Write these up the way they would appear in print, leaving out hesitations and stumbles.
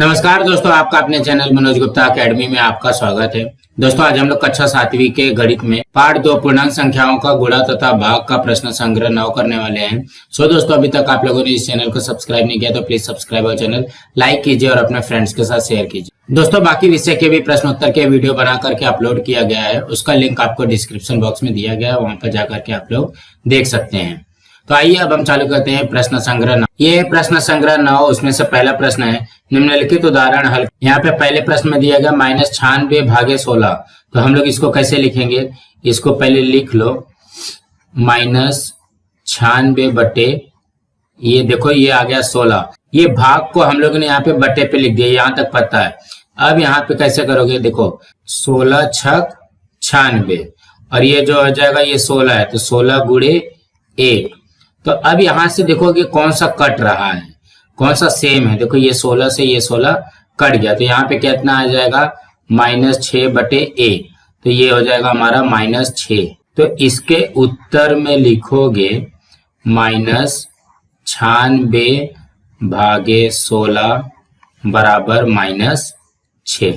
नमस्कार दोस्तों, आपका अपने चैनल मनोज गुप्ता एकेडमी में आपका स्वागत है। दोस्तों, आज हम लोग कक्षा 7वीं के गणित में पार्ट 2 पूर्णांक संख्याओं का गुणा तथा भाग का प्रश्न संग्रह 9 करने वाले हैं। दोस्तों, अभी तक आप लोगों ने इस चैनल को सब्सक्राइब नहीं किया तो प्लीज सब्सक्राइब और चैनल लाइक कीजिए और अपने फ्रेंड्स के साथ शेयर कीजिए। दोस्तों, बाकी विषय के भी प्रश्न उत्तर के वीडियो बना करके अपलोड किया गया है, उसका लिंक आपको डिस्क्रिप्शन बॉक्स में दिया गया है, वहां पर जाकर के आप लोग देख सकते हैं। तो आइए अब हम चालू करते हैं प्रश्न संग्रह 9। ये प्रश्न संग्रह 9, उसमें से पहला प्रश्न है निम्नलिखित उदाहरण हल। यहाँ पे पहले प्रश्न में दिया गया -96 भागे 16। तो हम लोग इसको कैसे लिखेंगे, इसको पहले लिख लो -96 बटे ये देखो ये आ गया 16। ये भाग को हम लोग ने यहाँ पे बटे पे लिख दिया, यहाँ तक पता है। अब यहाँ पे कैसे करोगे, देखो 16 छक 96 और ये जो हो जाएगा ये 16 है तो 16 गुणे 1। तो अब यहां से देखो कि कौन सा कट रहा है, कौन सा सेम है। देखो ये 16 से ये 16 कट गया तो यहाँ पे कितना आ जाएगा -6 बटे 1। तो ये हो जाएगा हमारा -6। तो इसके उत्तर में लिखोगे -96 भागे 16 बराबर -6।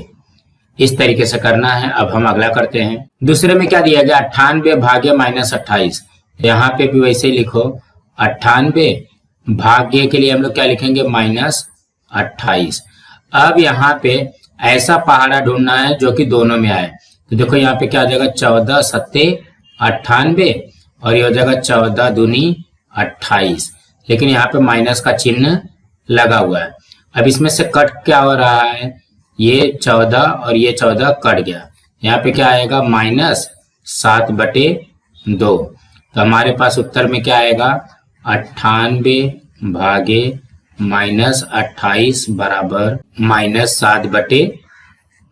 इस तरीके से करना है। अब हम अगला करते हैं। दूसरे में क्या दिया गया 98 भागे -28। यहाँ पे भी वैसे ही लिखो 98 भाग्य के लिए हम लोग क्या लिखेंगे -28। अब यहाँ पे ऐसा पहाड़ा ढूंढना है जो कि दोनों में आए। तो देखो यहाँ पे क्या हो जाएगा 14 सत्ते 98 और ये हो जाएगा 14 दूनी 28, लेकिन यहाँ पे माइनस का चिन्ह लगा हुआ है। अब इसमें से कट क्या हो रहा है, ये 14 और ये 14 कट गया। यहाँ पे क्या आएगा -7 बटे 2। तो हमारे पास उत्तर में क्या आएगा 98 भागे -28 बराबर -7 बटे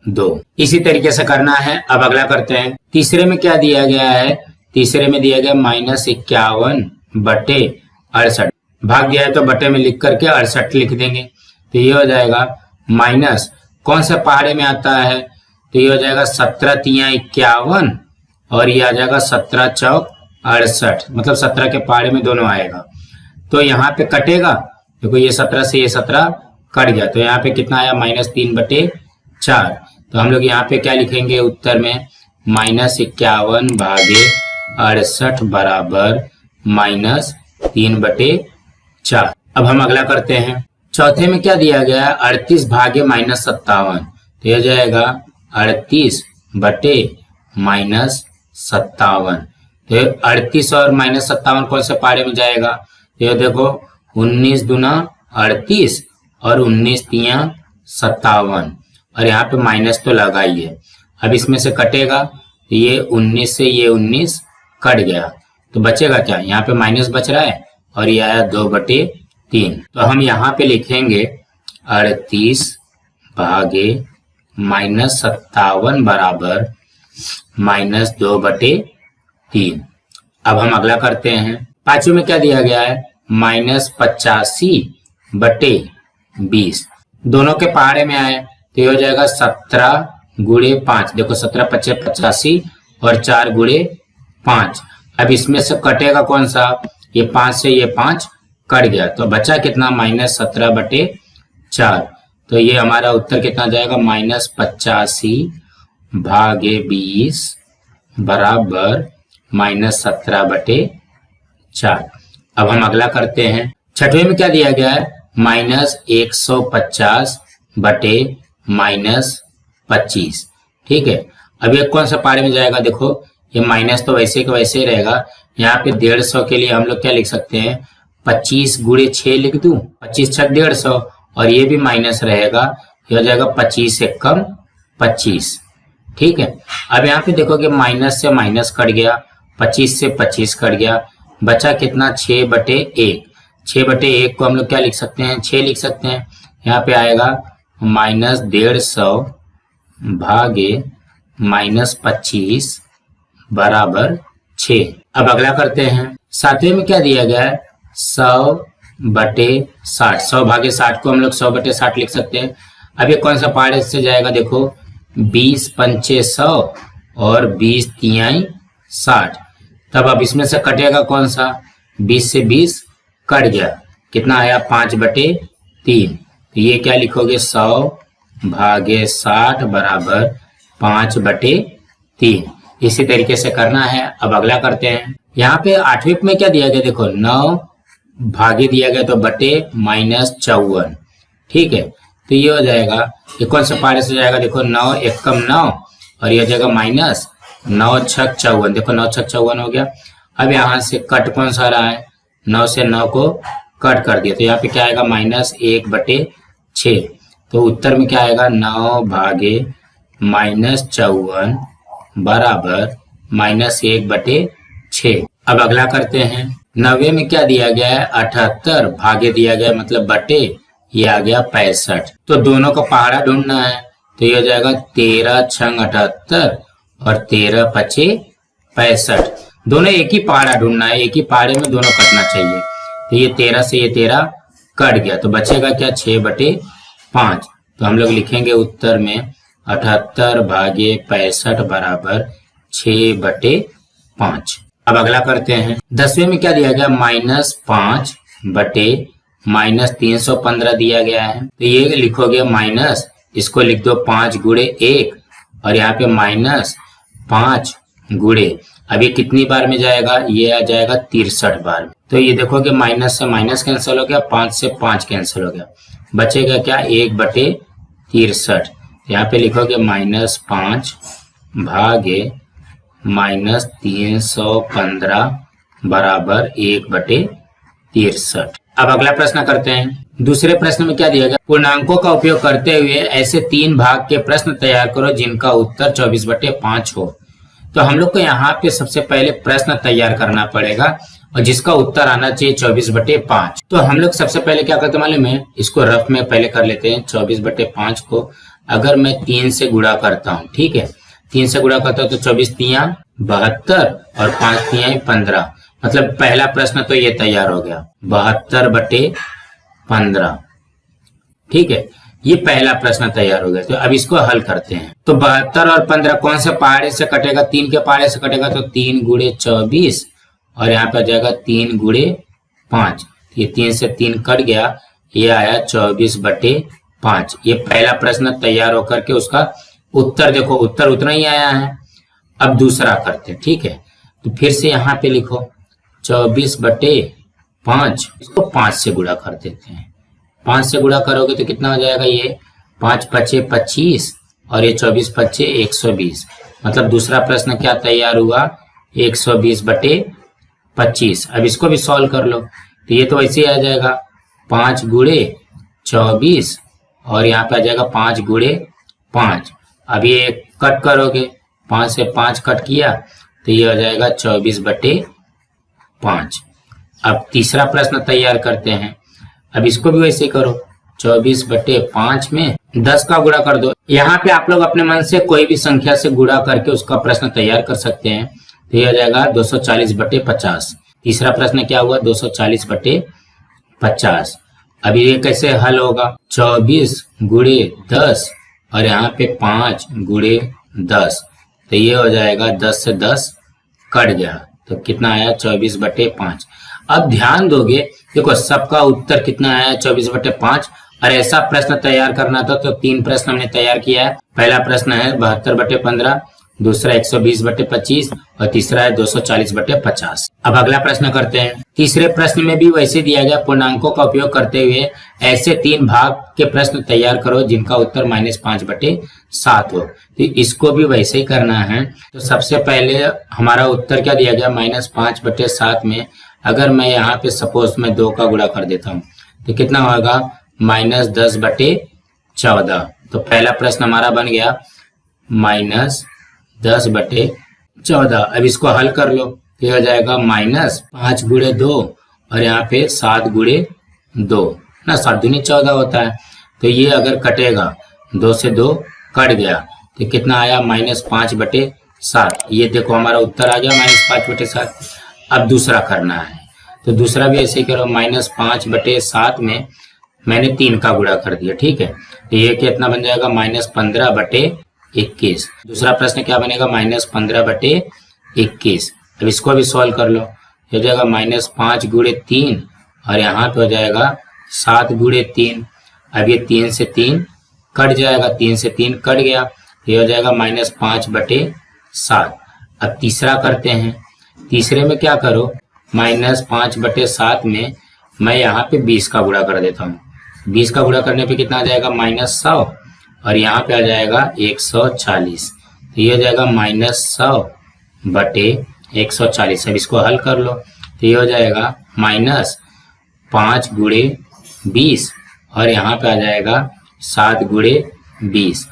2। इसी तरीके से करना है। अब अगला करते हैं। तीसरे में क्या दिया गया है, तीसरे में दिया गया -51 बटे 68। भाग दिया है तो बटे में लिख करके 68 लिख देंगे। तो ये हो जाएगा माइनस कौन सा पहाड़े में आता है, तो ये हो जाएगा 17 तिया 51 और ये आ जाएगा 17 चौक 68, मतलब 17 के पहाड़े में दोनों आएगा। तो यहाँ पे कटेगा, देखो ये 17 से ये 17 कट गया तो यहाँ पे कितना आया -3 बटे 4। तो हम लोग यहाँ पे क्या लिखेंगे उत्तर में -51 भागे 68 बराबर -3 बटे 4। अब हम अगला करते हैं। चौथे में क्या दिया गया है 38 भागे -57। तो यह जाएगा 38 बटे -57। तो 38 और -57 कौन से पारे में जाएगा, तो ये देखो 19 दूना 38 और 19 तिया 57 और यहाँ पे माइनस तो लगा ही है। अब इसमें से कटेगा तो ये 19 से ये 19 कट गया तो बचेगा क्या, यहाँ पे माइनस बच रहा है और ये आया 2 बटे 3। तो हम यहाँ पे लिखेंगे 38 भागे -57 बराबर -2 बटे 3। अब हम अगला करते हैं। पांचवें में क्या दिया गया है -85 बटे 20। दोनों के पहाड़े में आए तो ये हो जाएगा 17 गुणे 5। देखो 17 पच्चे 85 और 4 गुणे 5। अब इसमें से कटेगा कौन सा, ये 5 से ये 5 कट गया तो बचा कितना -17 बटे 4। तो ये हमारा उत्तर कितना जाएगा -85 भागे 20 बराबर -17 बटे 4। अब हम अगला करते हैं। छठवें में क्या दिया गया है -150 बटे -25। ठीक है, अब ये कौन सा पारे में जाएगा, देखो ये माइनस तो वैसे के वैसे ही रहेगा। यहाँ पे 150 के लिए हम लोग क्या लिख सकते हैं 25 गुणे 6 लिख दूं, 25 छक 150 और ये भी माइनस रहेगा, ये हो जाएगा 25 से कम 25। ठीक है, अब यहाँ पे देखो कि माइनस से माइनस कट गया, 25 से 25 कट गया, बचा कितना 6 बटे 1। 6 बटे 1 को हम लोग क्या लिख सकते हैं 6 लिख सकते हैं। यहाँ पे आएगा -150 भागे -25 बराबर 6। अब अगला करते हैं। सातवें में क्या दिया गया है 100 बटे 60। 100 भागे 60 को हम लोग 100 बटे 60 लिख सकते हैं। अब ये कौन सा पहाड़े से जाएगा, देखो 20 पंचे 100 और 20 तियाई 60। तब अब इसमें से कटेगा कौन सा, 20 से 20 कट गया, कितना आया 5 बटे 3। तो ये क्या लिखोगे 100/60 बराबर 5/3। इसी तरीके से करना है। अब अगला करते हैं। यहाँ पे 8वीं में क्या दिया गया देखो 9 भागे दिया गया तो बटे -54। ठीक है, तो ये हो जाएगा, ये कौन सा पारे से जाएगा देखो 9 एकम 9 और ये हो जाएगा -9×6=54। देखो 9×6=54 हो गया। अब यहाँ से कट कौन सा रहा है 9 से 9 को कट कर दिया तो यहाँ पे क्या आएगा -1/6। तो उत्तर में क्या आएगा 9/-54 बराबर -1/6। अब अगला करते हैं। 90 में क्या दिया गया है 78 भागे दिया गया मतलब बटे ये आ गया 65। तो दोनों का पहाड़ा ढूंढना है तो ये हो जाएगा 13×78 और 13×5=65। दोनों एक ही पहाड़ा ढूंढना है, एक ही पहाड़े में दोनों कटना चाहिए। तो ये 13 से ये 13 कट गया तो बचेगा क्या 6/5। तो हम लोग लिखेंगे उत्तर में 78/65 बराबर 6/5। अब अगला करते हैं। 10वें में क्या दिया गया -5/-315 दिया गया है तो ये लिखोगे माइनस, इसको लिख दो 5×1 और यहाँ पे -5 गुणे, अब ये कितनी बार में जाएगा ये आ जाएगा 63 बार में। तो ये देखोगे माइनस से माइनस कैंसिल हो गया, 5 से 5 कैंसिल हो गया, बचेगा क्या 1/63। यहाँ पे लिखोगे -5 भागे -315 बराबर 1/63। अब अगला प्रश्न करते हैं। दूसरे प्रश्न में क्या दिया गया पूर्णांकों का उपयोग करते हुए ऐसे 3 भाग के प्रश्न तैयार करो जिनका उत्तर 24/5 हो। तो हम लोग को यहाँ पे सबसे पहले प्रश्न तैयार करना पड़ेगा और जिसका उत्तर आना चाहिए 24/5। तो हम लोग सबसे पहले क्या करते मालूम है, इसको रफ में पहले कर लेते हैं। 24/5 को अगर मैं 3 से गुणा करता हूँ, ठीक है, 3 से गुणा करता हूँ तो 24×3 72 और 5×3 15, मतलब पहला प्रश्न तो ये तैयार हो गया 72/15। ठीक है, ये पहला प्रश्न तैयार हो गया। तो अब इसको हल करते हैं। तो 72 और 15 कौन से पहाड़े से कटेगा 3 के पहाड़े से कटेगा तो 3×24 और यहाँ पे आ जाएगा 3×5। ये 3 से 3 कट गया, ये आया 24/5। ये पहला प्रश्न तैयार होकर के उसका उत्तर देखो, उत्तर उतना ही आया है। अब दूसरा करते हैं, ठीक है, तो फिर से यहाँ पे लिखो 24/5, इसको 5 से गुणा कर देते हैं। 5 से गुणा करोगे तो कितना हो जाएगा ये 5×5 = 25 और ये 24×5 = 120, मतलब दूसरा प्रश्न क्या तैयार हुआ 120/25। अब इसको भी सॉल्व कर लो तो ये तो ऐसे ही आ जाएगा 5×24 और यहाँ पे आ जाएगा 5×5। अब ये कट करोगे, 5 से 5 कट किया तो ये हो जाएगा 24/5। अब तीसरा प्रश्न तैयार करते हैं। अब इसको भी वैसे करो, 24/5 में 10 का गुणा कर दो। यहाँ पे आप लोग अपने मन से कोई भी संख्या से गुणा करके उसका प्रश्न तैयार कर सकते हैं। तो ये हो जाएगा 240/50। तीसरा प्रश्न क्या हुआ 240/50। अब ये कैसे हल होगा 24×10 और यहाँ पे 5×10, तो ये हो जाएगा 10 से 10 कट गया तो कितना आया 24/5। अब ध्यान दोगे, देखो सबका उत्तर कितना आया 24/5 और ऐसा प्रश्न तैयार करना था तो 3 प्रश्न हमने तैयार किया है। पहला प्रश्न है 72/15, दूसरा 120/25 और तीसरा है 240/50। अब अगला प्रश्न करते हैं। तीसरे प्रश्न में भी वैसे दिया गया पूर्णांकों का उपयोग करते हुए ऐसे 3 भाग के प्रश्न तैयार करो जिनका उत्तर -5/7 हो। तो इसको भी वैसे ही करना है। तो सबसे पहले हमारा उत्तर क्या दिया गया -5/7 में अगर मैं यहाँ पे सपोज मैं 2 का गुणा कर देता हूँ तो कितना होगा -10/14। तो पहला प्रश्न हमारा बन गया -10/14। अब इसको हल कर लो तो हो जाएगा -5×2 और यहाँ पे 7×2 ना, 7×2 = 14 होता है। तो ये अगर कटेगा 2 से 2 कट गया तो कितना आया -5/7। ये देखो हमारा उत्तर आ गया -5/7। अब दूसरा करना है तो दूसरा भी ऐसे ही करो, -5/7 में मैंने 3 का गुणा कर दिया, ठीक है, तो ये कितना बन जाएगा -15/21। दूसरा प्रश्न क्या बनेगा -15/21। अब इसको भी सॉल्व कर लो, हो जाएगा -5×3 और यहाँ पे हो जाएगा 7×3। अब ये 3 से 3 कट जाएगा, 3 से 3 कट गया, ये हो जाएगा -5/7। अब तीसरा करते हैं। तीसरे में क्या करो, -5/7 में मैं यहाँ पे 20 का गुणा कर देता हूँ। 20 का गुणा करने पे कितना आ जाएगा, -100, और यहाँ पे आ जाएगा 140। तो ये हो जाएगा -100/140। अब इसको हल कर लो, तो ये हो जाएगा -5 × 20, और यहाँ पे आ जाएगा 7 × 20।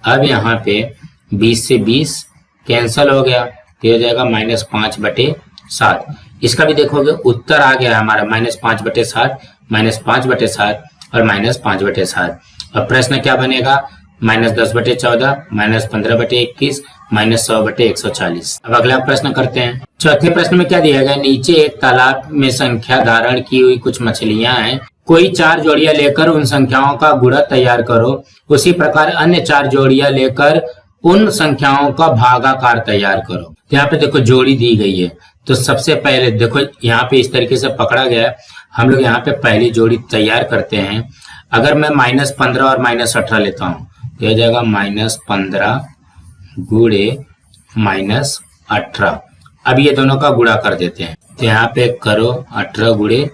अब यहाँ पे 20 से 20 कैंसल हो गया, तो हो जाएगा -5/7। इसका भी देखोगे उत्तर आ गया हमारा -5/7, -5/7 और -5/7। अब प्रश्न क्या बनेगा, -10/14, -15/21, -100/140। अब अगला प्रश्न करते हैं। चौथे प्रश्न में क्या दिया गया, नीचे एक तालाब में संख्या धारण की हुई कुछ मछलियां हैं, कोई 4 जोड़ियां लेकर उन संख्याओं का गुणा तैयार करो। उसी प्रकार अन्य 4 जोड़ियां लेकर उन संख्याओं का भागाकार तैयार करो। तो यहाँ पे देखो जोड़ी दी गई है, तो सबसे पहले देखो यहाँ पे इस तरीके से पकड़ा गया है। हम लोग यहाँ पे पहली जोड़ी तैयार करते हैं। अगर मैं -15 और -18 लेता हूँ, तो हो जाएगा -15 × -18। अब ये दोनों का गुणा कर देते हैं, तो यहाँ पे करो 18 ×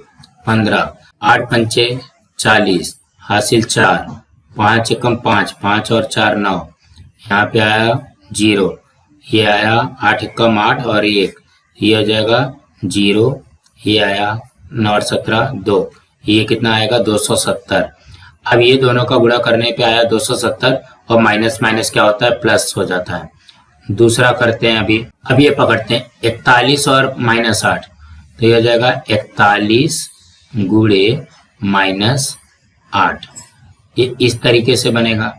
15, 8 पंचे 40, हासिल 4, 5 एकम 5, 5 और 4 9, यहाँ पे आया 0, ये आया 8 एकम 8 और 1, ये हो जाएगा 0, ये आया 9 और 17 2, ये कितना आएगा 270। अब ये दोनों का गुणा करने पे आया 270, और माइनस माइनस क्या होता है, प्लस हो जाता है। दूसरा करते हैं अब ये पकड़ते हैं 41 और -8, तो ये हो जाएगा 41 × -8, ये इस तरीके से बनेगा।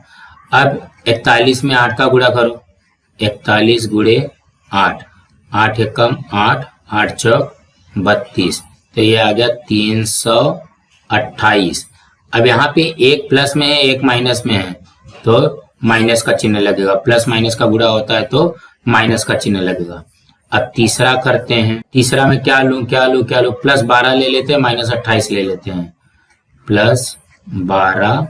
अब 41 में 8 का गुणा करो, 41 × 8, 8 एकम 8, 8 चौक 32, तो ये आ गया 328। अब यहाँ पे एक प्लस में है, एक माइनस में है, तो माइनस का चिन्ह लगेगा। प्लस माइनस का गुणा होता है तो माइनस का चिन्ह लगेगा। अब तीसरा करते हैं। तीसरा में क्या लूं, +12 ले लेते हैं, -28 ले लेते हैं। +12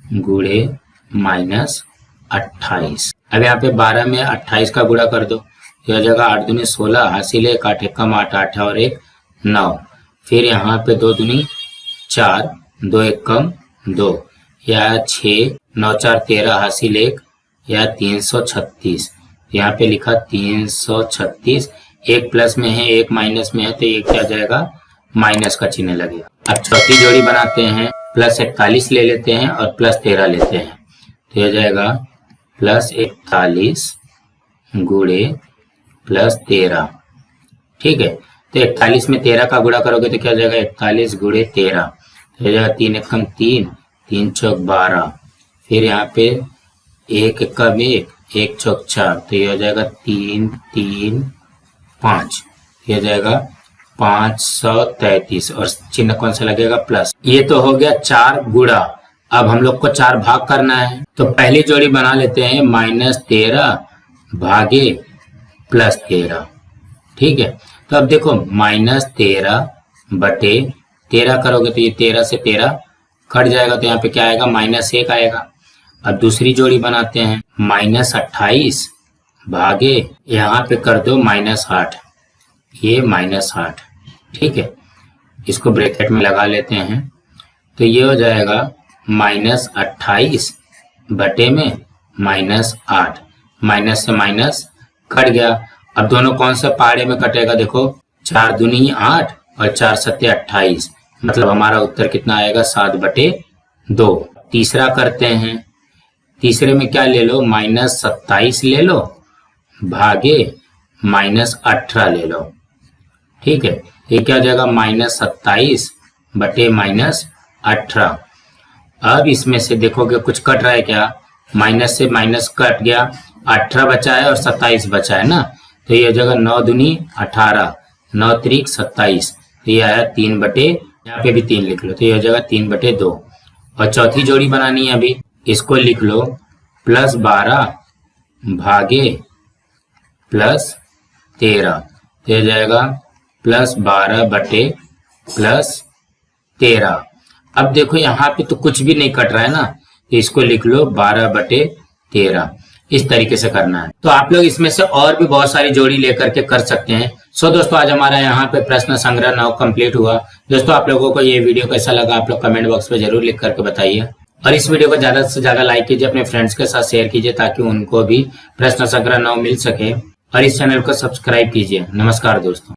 × -28। अब यहाँ पे 12 में 28 का गुणा कर दो, यह जगह 8 दूनी 16, हासिल 1, 8 एकम 8, 8 और 1 9। फिर यहाँ पे 2 दूनी 4, 2 एकम 2, या 6, 9 4 13, हासिल 1, या 336। यहाँ पे लिखा 336, एक प्लस में है एक माइनस में है, तो ये क्या जाएगा, माइनस का चिन्ह लगेगा। अब चौथी जोड़ी बनाते हैं, +41 ले लेते हैं और +13 लेते हैं, तो यह जाएगा +41 × +13। ठीक है, तो 41 में 13 का गुणा करोगे तो क्या जाएगा, 41 × 13, तो यह जाएगा 3 एकम 3, 3 चौक 12, फिर यहाँ पे 1 एकम 1, 1 चौक 4, तो ये हो जाएगा 3 3 5, ये जाएगा 533, और चिन्ह कौन सा लगेगा, प्लस। ये तो हो गया 4 गुणा। अब हम लोग को 4 भाग करना है, तो पहली जोड़ी बना लेते हैं, -13 भागे +13। ठीक है, तो अब देखो -13/13 करोगे तो ये 13 से 13 कट जाएगा, तो यहाँ पे क्या आएगा, -1 आएगा। अब दूसरी जोड़ी बनाते हैं, -28 भागे यहाँ पे कर दो -8, ये -8। ठीक है, इसको ब्रैकेट में लगा लेते हैं, तो ये हो जाएगा -28 बटे में -8, माइनस से माइनस कट गया। अब दोनों कौन से पहाड़े में कटेगा, देखो 4 दूनी 8 और 4 सत्ते 28, मतलब हमारा उत्तर कितना आएगा, 7/2। तीसरा करते हैं, तीसरे में क्या ले लो, -27 ले लो भागे -18 ले लो। ठीक है, ये क्या हो जाएगा, -27 बटे -18। अब इसमें से देखोगे कुछ कट रहा है क्या, माइनस से माइनस कट गया, 18 बचा है और 27 बचा है ना, तो ये हो जाएगा 9 दूनी 18, 9 त्रिक 27, तो ये आया 3/, यहाँ पे भी 3 लिख लो, तो ये हो जाएगा 3/2। और चौथी जोड़ी बनानी है, अभी इसको लिख लो, +12 भागे +13, तो ये जाएगा +12 बटे +13। अब देखो यहाँ पे तो कुछ भी नहीं कट रहा है ना, तो इसको लिख लो 12/13। इस तरीके से करना है। तो आप लोग इसमें से और भी बहुत सारी जोड़ी लेकर के कर सकते हैं। सो दोस्तों आज हमारा यहाँ पे प्रश्न संग्रह 9 कंप्लीट हुआ। दोस्तों आप लोगों को ये वीडियो कैसा लगा आप लोग कमेंट बॉक्स में जरूर लिख करके बताइए, और इस वीडियो को ज्यादा से ज्यादा लाइक कीजिए, अपने फ्रेंड्स के साथ शेयर कीजिए ताकि उनको भी प्रश्न संग्रह 9 मिल सके, और इस चैनल को सब्सक्राइब कीजिए। नमस्कार दोस्तों।